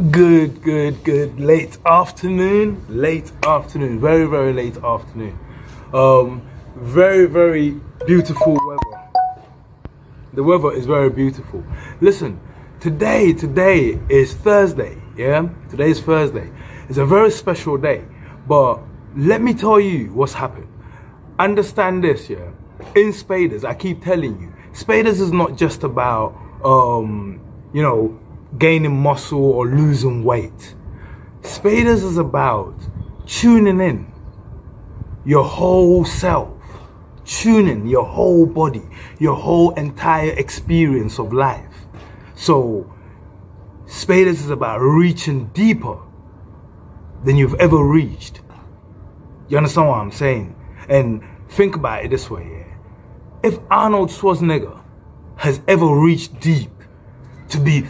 Good. Late afternoon. Very, very late afternoon. Very, very beautiful weather. The weather is very beautiful. Listen, today is Thursday, yeah? Today is Thursday. It's a very special day. But let me tell you what's happened. Understand this, yeah? In Spadas, I keep telling you, Spadas is not just about, you know, gaining muscle or losing weight. Spadas is about tuning in your whole self, tuning your whole body, your whole entire experience of life. So Spadas is about reaching deeper than you've ever reached. You understand what I'm saying? And think about it this way, yeah? If Arnold Schwarzenegger has ever reached deep to be,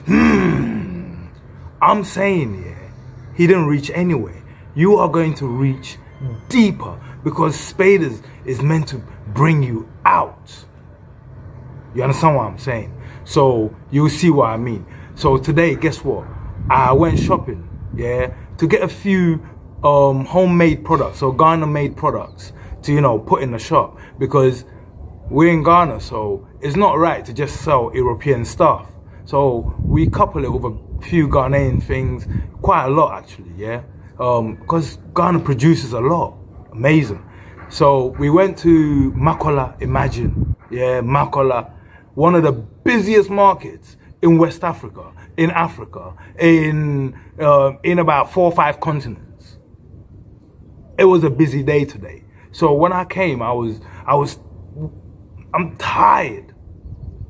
I'm saying, yeah, he didn't reach anywhere. You are going to reach deeper because Spadas is meant to bring you out. You understand what I'm saying? So you'll see what I mean. So today, guess what? I went shopping, yeah, to get a few homemade products or Ghana-made products to, you know, put in the shop because we're in Ghana, so it's not right to just sell European stuff. So we couple it with a few Ghanaian things, quite a lot actually, yeah? Because Ghana produces a lot, amazing. So we went to Makola, imagine, yeah, Makola, one of the busiest markets in West Africa, in Africa, in about 4 or 5 continents. It was a busy day today. So when I came, I'm tired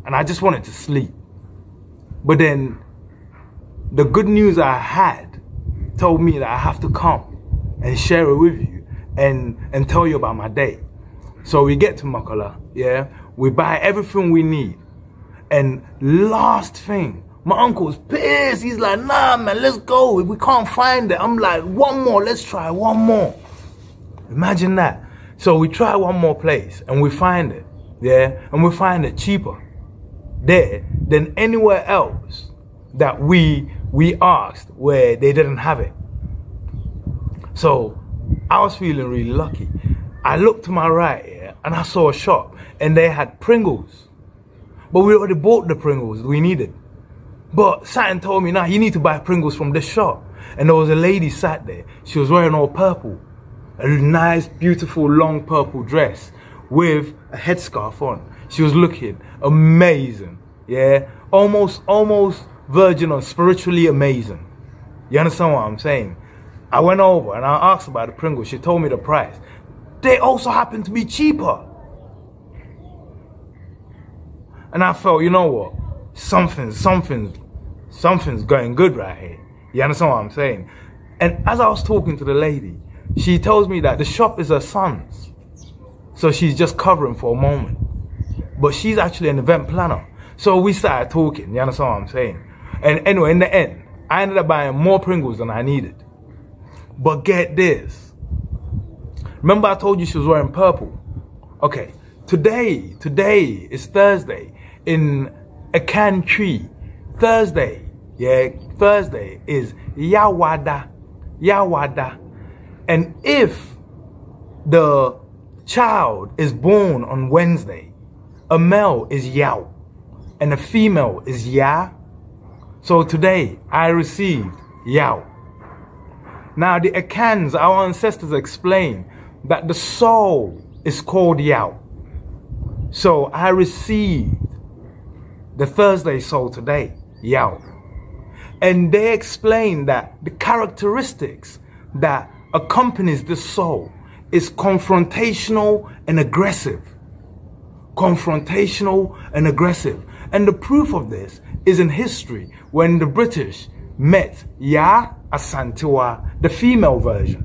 and I just wanted to sleep. But then the good news I had told me that I have to come and share it with you and tell you about my day. So we get to Makola, yeah, we buy everything we need. And last thing, my uncle's pissed. He's like, nah, man, let's go. We can't find it. I'm like, one more, let's try one more. Imagine that. So we try one more place and we find it, yeah, and we find it cheaper there than anywhere else that we asked where they didn't have it. So I was feeling really lucky. I looked to my right here and I saw a shop and they had Pringles. But we already bought the Pringles we needed. But Saturn told me, nah, you need to buy Pringles from this shop. And there was a lady sat there. She was wearing all purple. A nice, beautiful, long purple dress with a headscarf on. She was looking amazing, yeah? Almost virgin or spiritually amazing. You understand what I'm saying? I went over and I asked about the Pringles. She told me the price. They also happen to be cheaper. And I felt, you know what? Something's going good right here. You understand what I'm saying? And as I was talking to the lady, she tells me that the shop is her son's. So she's just covering for a moment. But she's actually an event planner. So we started talking, you understand what I'm saying? And anyway, in the end, I ended up buying more Pringles than I needed. But get this. Remember I told you she was wearing purple? Okay, today is Thursday. In a country, Thursday, yeah, Thursday is Yawada. And if the child is born on Wednesday, a male is Yao and a female is Ya. So today I received Yao. Now the Akans, our ancestors, explain that the soul is called Yao. So I received the Thursday soul today, Yao. And they explain that the characteristics that accompanies this soul is confrontational and aggressive. Confrontational and aggressive. And the proof of this is in history when the British met Ya Asantewa, the female version,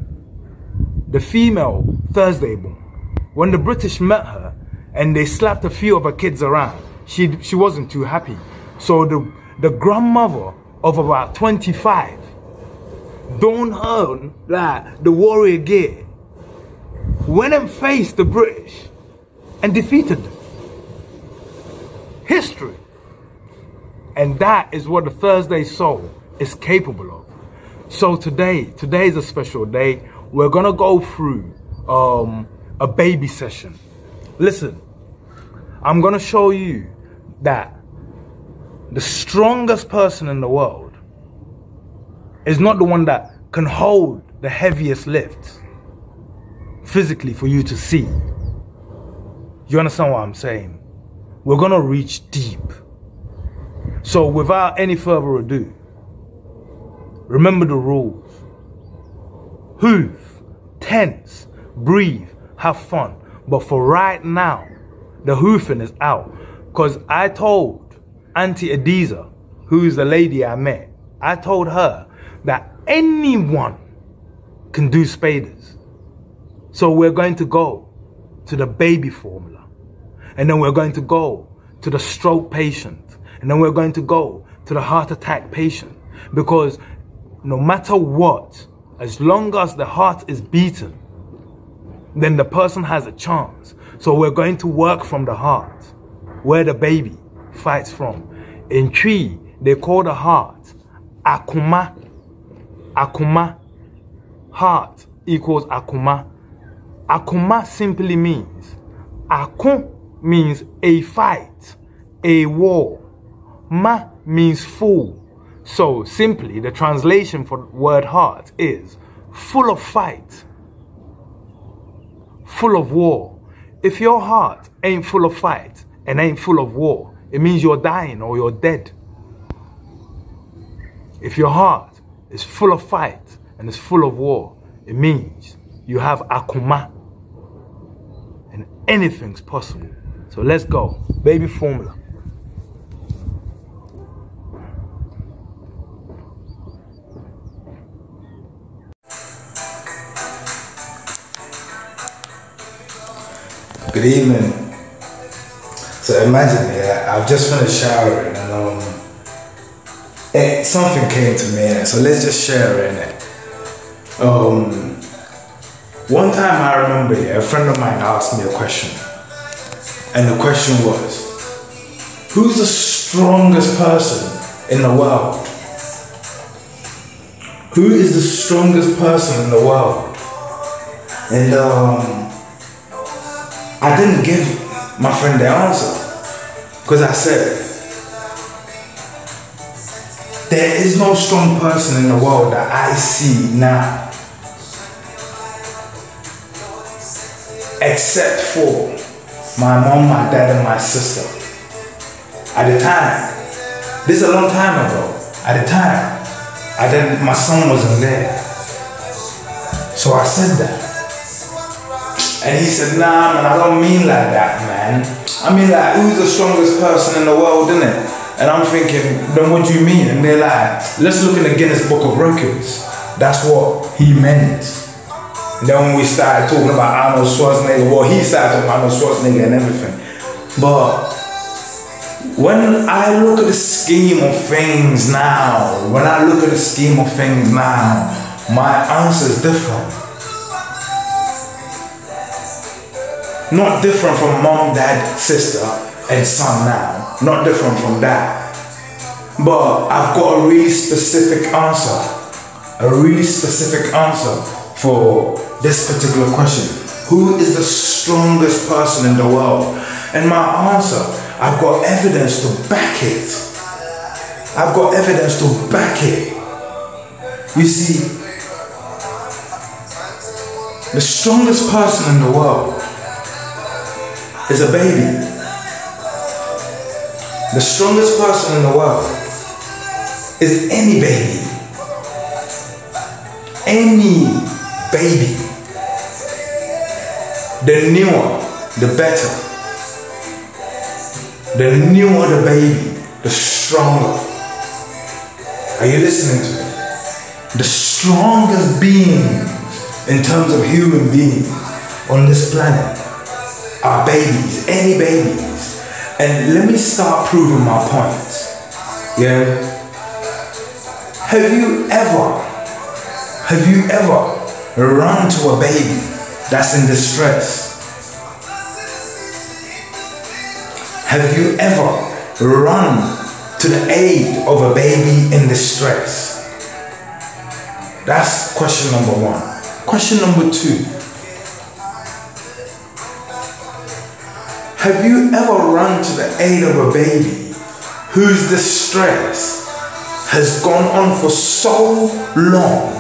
the female Thursday born. When the British met her and they slapped a few of her kids around, she wasn't too happy. So the grandmother of about 25 donned her like the warrior gear, went and faced the British and defeated them. History. And that is what the Thursday soul is capable of. So today is a special day. We're gonna go through a baby session. Listen, I'm gonna show you that the strongest person in the world is not the one that can hold the heaviest lifts physically for you to see. You understand what I'm saying? We're gonna reach deep. So without any further ado, remember the rules. Hoof, tense, breathe, have fun. But for right now, the hoofing is out. Because I told Auntie Adiza, who is the lady I met, I told her that anyone can do Spadas. So we're going to go to the baby formula. And then we're going to go to the stroke patient. And then we're going to go to the heart attack patient. Because no matter what, as long as the heart is beaten, then the person has a chance. So we're going to work from the heart, where the baby fights from. In Tree, they call the heart Akuma. Akuma. Heart equals Akuma. Akuma simply means, Akun means a fight, a war. Ma means full. So simply, the translation for the word heart is full of fight, full of war. If your heart ain't full of fight and ain't full of war, it means you're dying or you're dead. If your heart is full of fight and is full of war, it means you have Akuma and anything's possible. So let's go. Baby formula. Good evening. So imagine, I've just finished showering and something came to me, so let's just share in it. One time I remember, a friend of mine asked me a question, and the question was, who's the strongest person in the world? Who is the strongest person in the world? And I didn't give my friend the answer, because I said, there is no strong person in the world that I see now, except for my mom, my dad, and my sister. At the time, this is a long time ago, at the time, my son wasn't there. So I said that. And he said, nah, man, I don't mean like that, man. I mean like, who's the strongest person in the world, innit? And I'm thinking, then what do you mean? And they're like, let's look in the Guinness Book of Records. That's what he meant. And then when we started talking about Arnold Schwarzenegger, well, he started talking about Arnold Schwarzenegger and everything. But when I look at the scheme of things now, my answer is different. Not different from mom, dad, sister, and son now. Not different from that. But I've got a really specific answer. A really specific answer for this particular question. Who is the strongest person in the world? And my answer, I've got evidence to back it. I've got evidence to back it. You see, the strongest person in the world is a baby. The strongest person in the world is any baby. Any baby. The newer, the better. The newer the baby, the stronger. Are you listening to me? The strongest beings in terms of human beings on this planet are babies, any babies. And let me start proving my point. Yeah? Have you ever run to a baby that's in distress? Have you ever run to to the aid of a baby in distress? That's question number one. Question number two. Have you ever run to the aid of a baby whose distress has gone on for so long,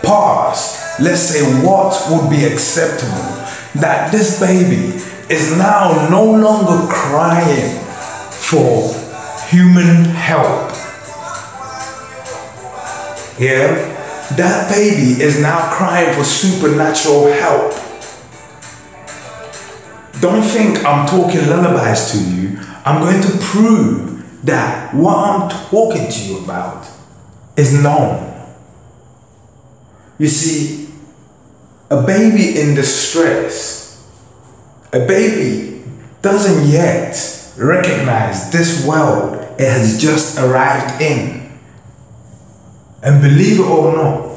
past, let's say, what would be acceptable, that this baby is now no longer crying for human help? Yeah? That baby is now crying for supernatural help. Don't think I'm talking lullabies to you. I'm going to prove that what I'm talking to you about is known. You see, a baby in distress, a baby doesn't yet recognize this world it has just arrived in. And believe it or not,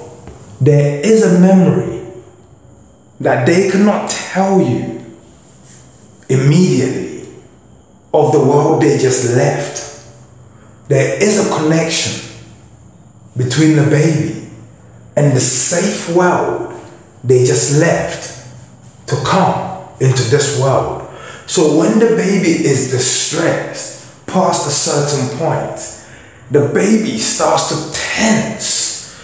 there is a memory that they cannot tell you immediately of the world they just left. There is a connection between the baby and the safe world they just left to come into this world. So when the baby is distressed past a certain point, the baby starts to tense.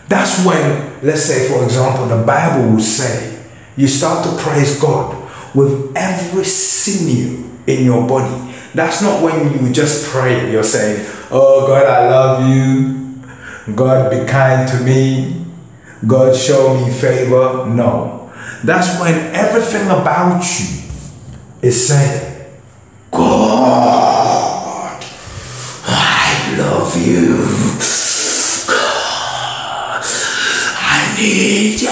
That's when, let's say for example, the Bible will say, you start to praise God with every sinew in your body. That's not when you just pray, you're saying, oh God, I love you. God, be kind to me. God, show me favor. No. That's when everything about you is saying, God, I love you. God, I need you.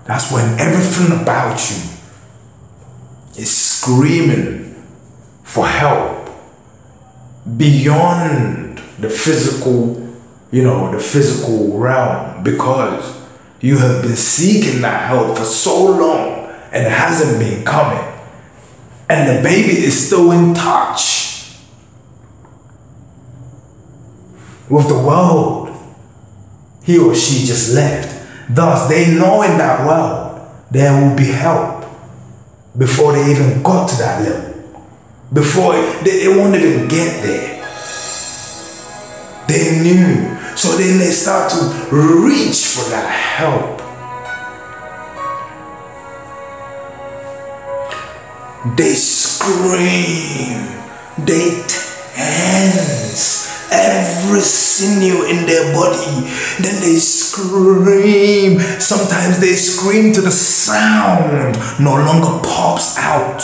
That's when everything about you is screaming for help beyond the physical, the physical realm, because you have been seeking that help for so long and it hasn't been coming. And the baby is still in touch with the world he or she just left. Thus, they know in that world there will be help before they even got to that level. Before they won't even get there. They knew. So then they start to reach for that help. They scream. They tense every sinew in their body. Then they scream. Sometimes they scream till the sound no longer pops out.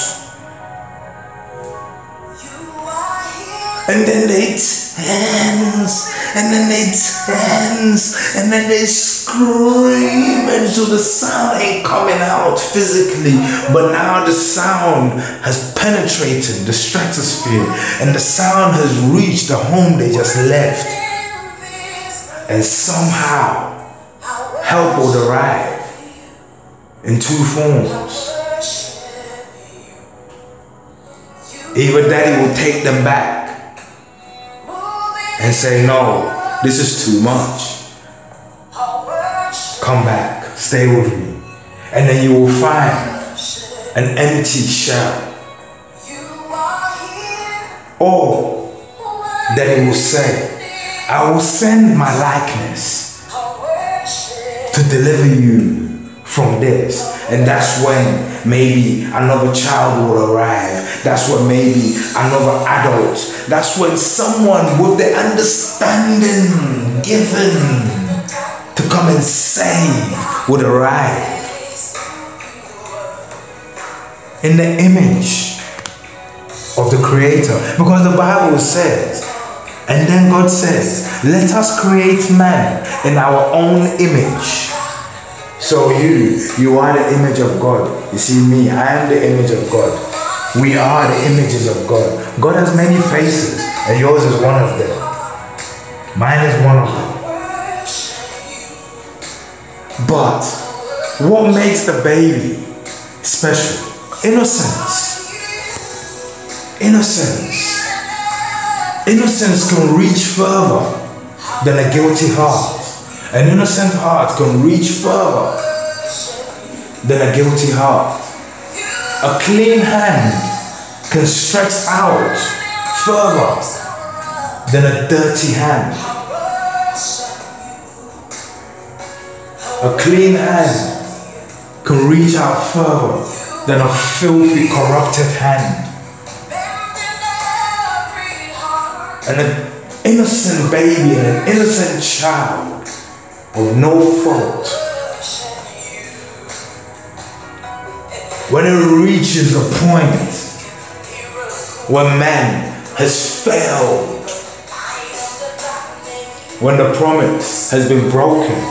And then they tense, and then they tense, and then they scream until the sound ain't coming out physically. But now the sound has penetrated the stratosphere, and the sound has reached the home they just left. And somehow, help will arrive in two forms. Either daddy will take them back and say, no, this is too much. Come back, stay with me. And then you will find an empty shell. Or that he will say, I will send my likeness to deliver you from this. And that's when maybe another child will arrive. That's when maybe another adult. That's when someone with the understanding given to come and save would arrive. In the image of the Creator. Because the Bible says, and then God says, let us create man in our own image. So you are the image of God. You see me, I am the image of God. We are the images of God. God has many faces, and yours is one of them. Mine is one of them. But what makes the baby special? Innocence. Innocence. Innocence can reach further than a guilty heart. An innocent heart can reach further than a guilty heart. A clean hand can stretch out further than a dirty hand. A clean hand can reach out further than a filthy, corrupted hand. And an innocent baby and an innocent child of no fault, when it reaches a point where man has failed, when the promise has been broken,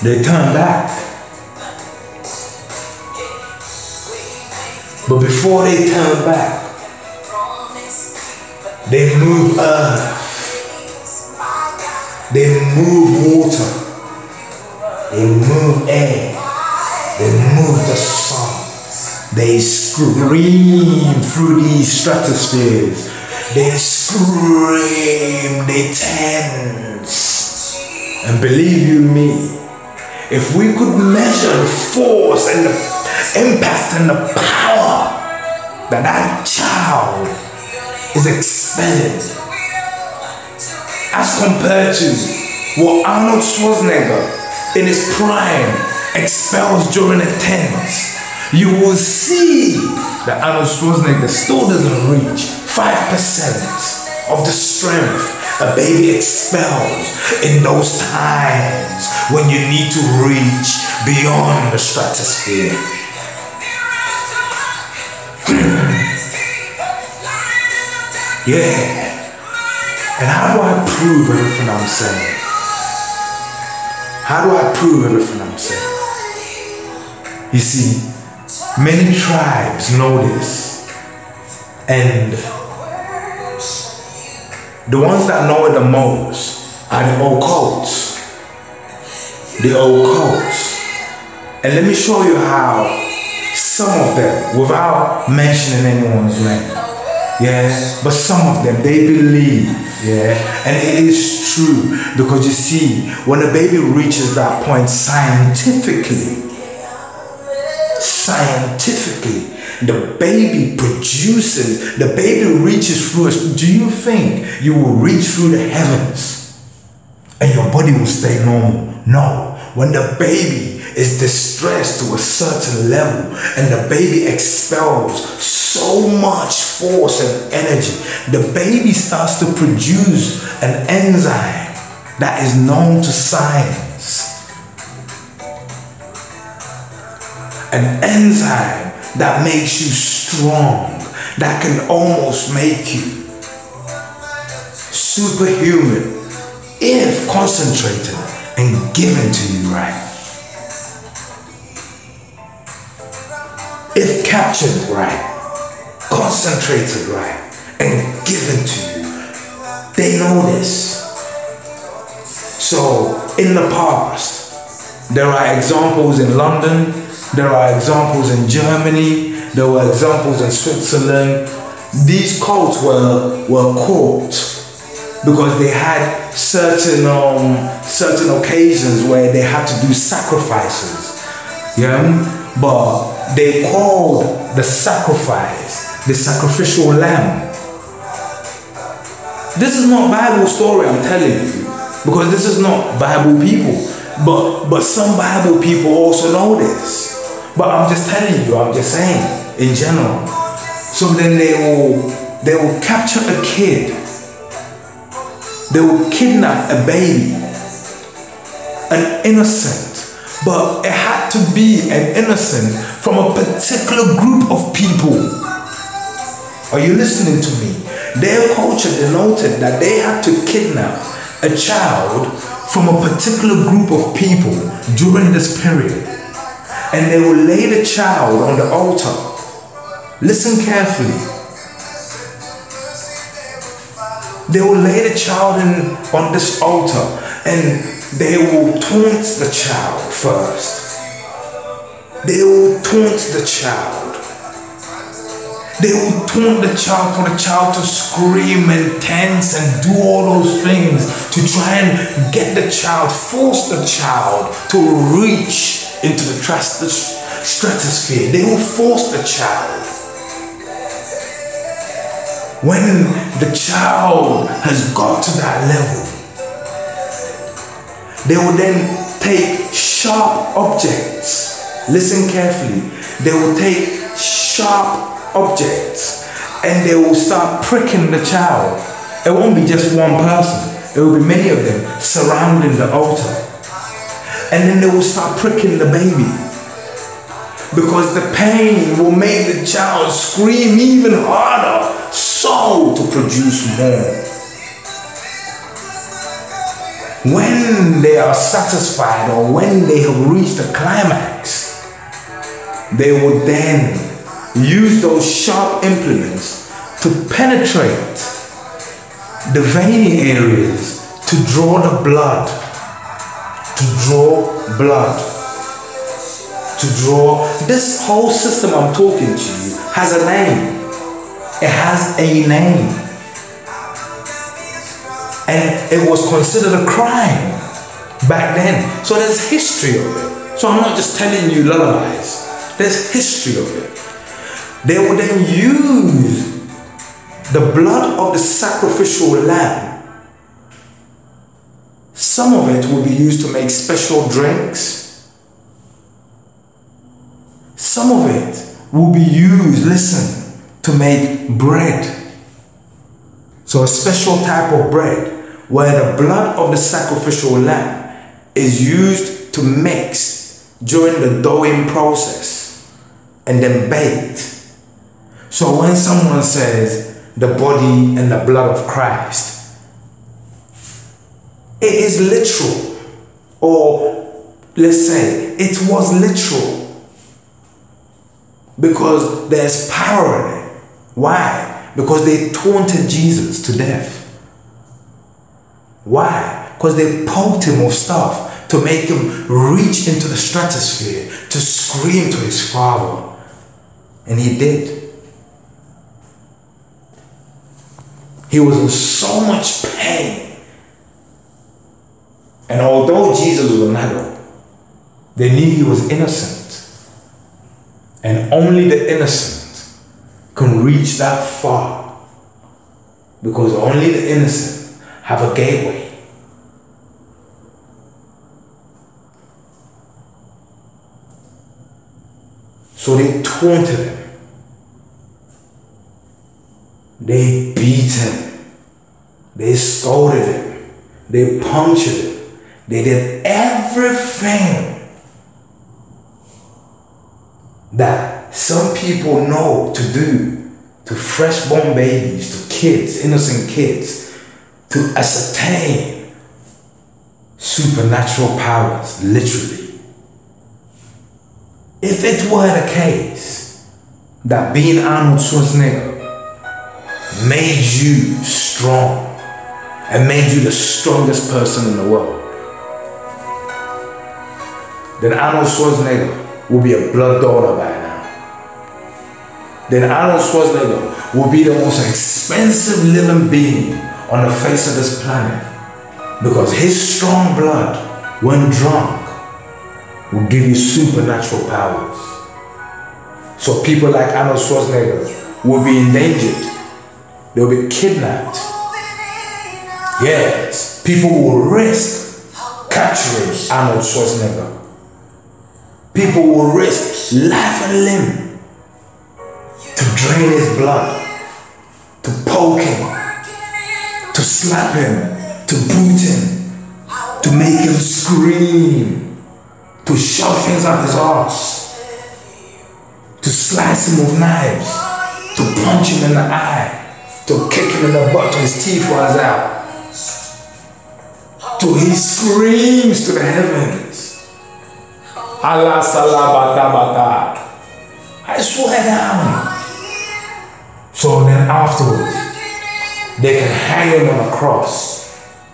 they turn back. But before they turn back, they move earth, they move water, they move air, they move the sun, they scream through these stratospheres, they scream, they tense. And believe you me, if we could measure the force and the impact and the power that that child is expelled as compared to what Arnold Schwarzenegger in his prime expels during a tense, you will see that Arnold Schwarzenegger still doesn't reach 5% of the strength a baby expels in those times when you need to reach beyond the stratosphere. Yeah. And how do I prove everything I'm saying? How do I prove everything I'm saying? You see, many tribes know this, and the ones that know it the most are the occults. The occults. And let me show you how some of them, without mentioning anyone's name, yeah, but some of them, they believe, yeah, and it is true, because you see, when a baby reaches that point scientifically, the baby produces, the baby reaches through us. Do you think you will reach through the heavens and your body will stay normal? No. When the baby is distressed to a certain level and the baby expels so much force and energy, the baby starts to produce an enzyme that is known to science. An enzyme that makes you strong, that can almost make you superhuman if concentrated and given to you right. If captured right, concentrated right, and given to you. They know this. So in the past, there are examples in London, there are examples in Germany, there were examples in Switzerland. These cults were caught because they had certain occasions where they had to do sacrifices. Yeah? But they called the sacrifice the sacrificial lamb. This is not Bible story, I'm telling you, because this is not Bible people. But some Bible people also know this. But I'm just telling you, I'm just saying, in general. So then they will capture a kid. They will kidnap a baby, an innocent, but it had to be an innocent from a particular group of people. Are you listening to me? Their culture denoted that they had to kidnap a child from a particular group of people during this period. And they will lay the child on the altar. Listen carefully. They will lay the child on this altar and they will taunt the child first. They will taunt the child. They will taunt the child for the child to scream and tense and do all those things to try and get the child, force the child to reach into the stratosphere. They will force the child. When the child has got to that level, they will then take sharp objects. Listen carefully. They will take sharp objects and they will start pricking the child. It won't be just one person. There will be many of them surrounding the altar. And then they will start pricking the baby, because the pain will make the child scream even harder, so to produce more. When they are satisfied or when they have reached the climax, they will then use those sharp implements to penetrate the veiny areas to draw the blood, This whole system I'm talking to you has a name. It has a name. And it was considered a crime back then. So there's history of it. So I'm not just telling you lullabies. There's history of it. They would then use the blood of the sacrificial lamb. Some of it will be used to make special drinks. Some of it will be used, listen, to make bread. So a special type of bread where the blood of the sacrificial lamb is used to mix during the doughing process and then baked. So when someone says the body and the blood of Christ, it is literal, or let's say it was literal, because there's power in it. Why? Because they taunted Jesus to death. Why? Because they poked him with stuff to make him reach into the stratosphere to scream to his Father. And he did. He was in so much pain. And although Jesus was an adult, they knew he was innocent. And only the innocent can reach that far, because only the innocent have a gateway. So they taunted him. They beat him. They scolded him. They punctured him. They did everything that some people know to do to fresh-born babies, to kids, innocent kids, to ascertain supernatural powers, literally. If it were the case that being Arnold Schwarzenegger made you strong and made you the strongest person in the world, then Arnold Schwarzenegger will be a blood daughter by now. Then Arnold Schwarzenegger will be the most expensive living being on the face of this planet, because his strong blood, when drunk, will give you supernatural powers. So people like Arnold Schwarzenegger will be endangered. They'll be kidnapped. Yes, people will risk capturing Arnold Schwarzenegger. People will risk life and limb to drain his blood, to poke him, to slap him, to boot him, to make him scream, to shove things up his arse, to slice him with knives, to punch him in the eye, to kick him in the butt till his teeth runs out, till he screams to the heavens. Allah salabata bata. I swear down. So then afterwards, they can hang him on a cross,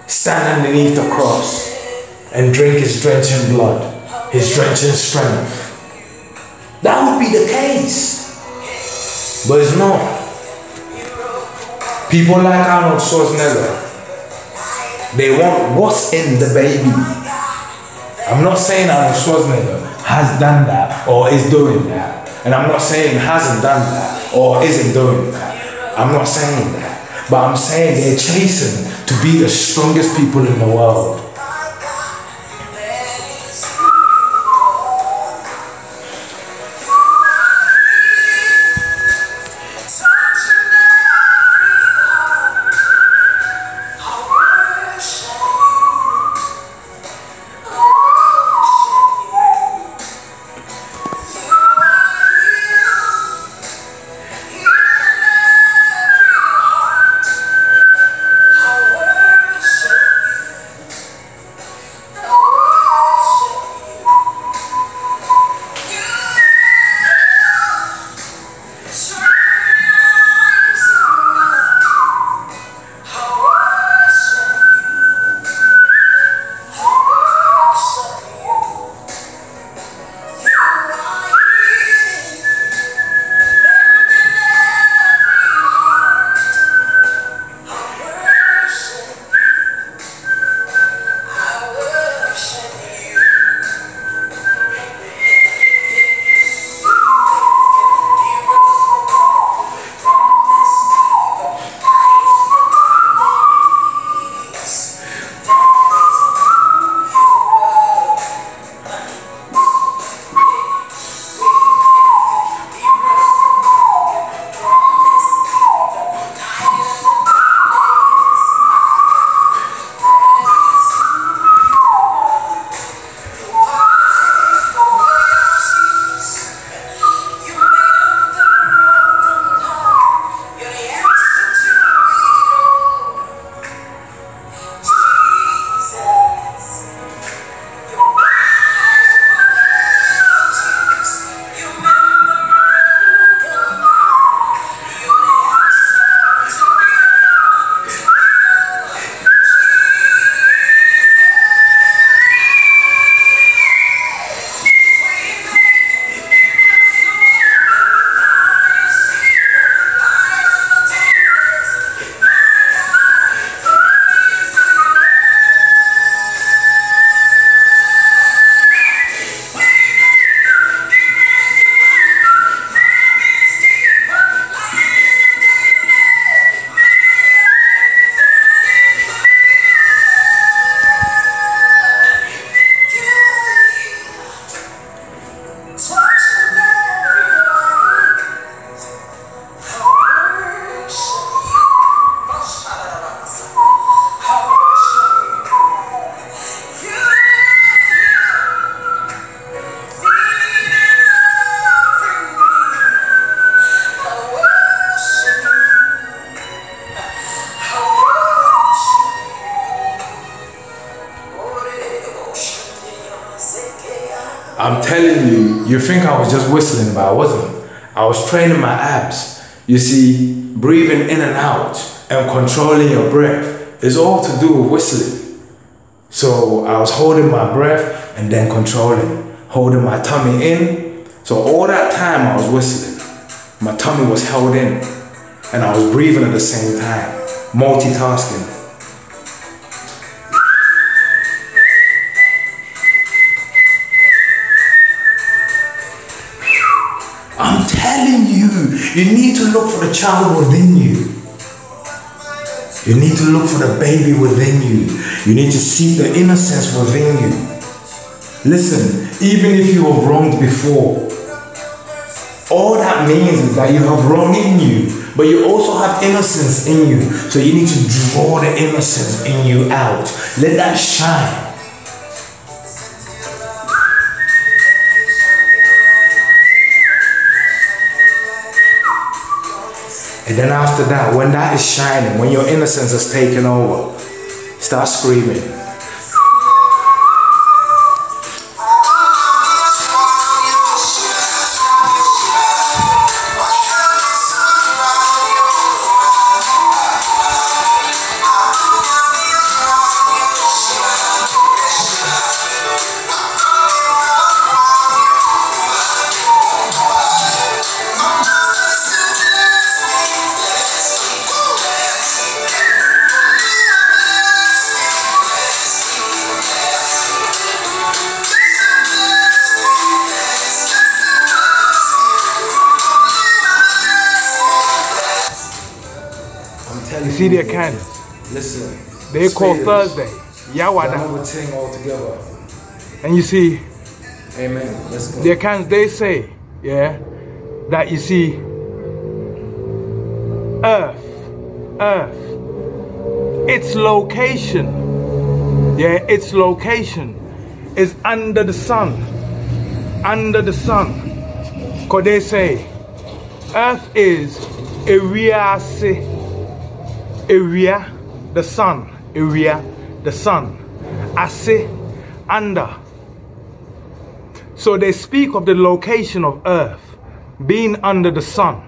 stand underneath the cross, and drink his drenching blood, his drenching strength. That would be the case. But it's not. People like Arnold Schwarzenegger, they want what's in the baby. I'm not saying Arnold Schwarzenegger has done that or is doing that. And I'm not saying hasn't done that or isn't doing that. I'm not saying that. But I'm saying they're chasing to be the strongest people in the world. I'm telling you, you think I was just whistling, but I wasn't. I was training my abs. You see, breathing in and out and controlling your breath is all to do with whistling. So I was holding my breath and then controlling, holding my tummy in. So all that time I was whistling. My tummy was held in and I was breathing at the same time, multitasking. I'm telling you, you need to look for the child within you. You need to look for the baby within you. You need to seek the innocence within you. Listen, even if you were wronged before, all that means is that you have wrong in you, but you also have innocence in you. So you need to draw the innocence in you out. Let that shine. And then after that, when that is shining, when your innocence is taken over, start screaming. see their cans. Listen. They call Thursday. Yawada. Altogether. And you see, amen. Let's go. their cans, they say, yeah, that you see, earth, its location, yeah, its location is under the sun. Under the sun. Because they say, earth is area, the sun, area, the sun. Ase, under. So they speak of the location of earth being under the sun.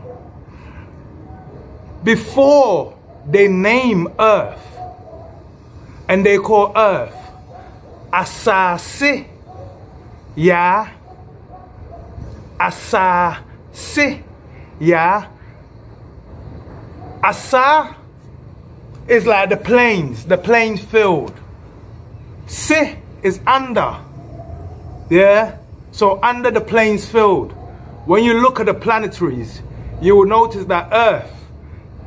Before they name earth, and they call earth Asase, ya, Asase, ya. Asa is like the plains field. Se is under, yeah. So under the plains field, when you look at the planetaries, you will notice that Earth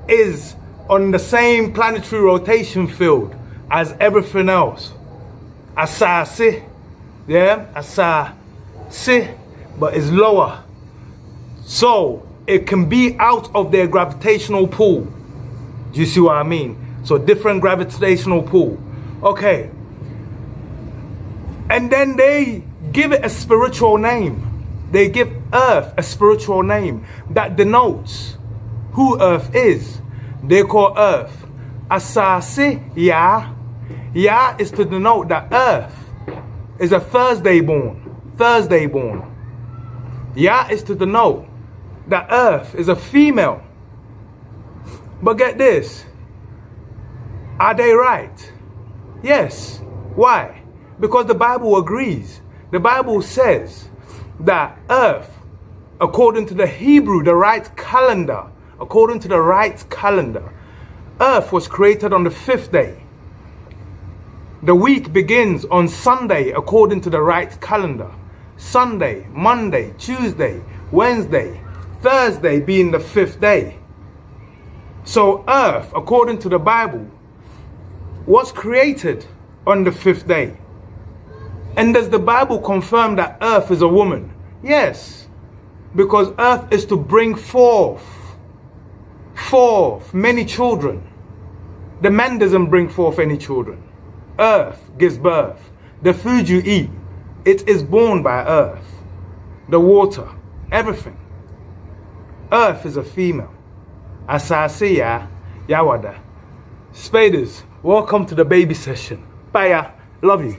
is on the same planetary rotation field as everything else. Asase, yeah, Asase, but it's lower. So it can be out of their gravitational pull. Do you see what I mean? So different gravitational pull. Okay. And then they give it a spiritual name. They give Earth a spiritual name that denotes who Earth is. They call Earth Asase Ya. Ya is to denote that Earth is a Thursday born. Thursday born. Ya is to denote that Earth is a female. But get this. Are they right? Yes. Why? Because the Bible agrees. The Bible says that Earth, according to the Hebrew, the right calendar, according to the right calendar, Earth was created on the 5th day. The week begins on Sunday according to the right calendar. Sunday, Monday, Tuesday, Wednesday, Thursday being the 5th day. So Earth, according to the Bible, was created on the 5th day. And does the Bible confirm that Earth is a woman? Yes. Because Earth is to bring forth many children. The man doesn't bring forth any children. Earth gives birth. The food you eat, it is born by Earth. The water, everything. Earth is a female. Asase ya, Yawada. Spadas, welcome to the baby session. Bye ya. Love you.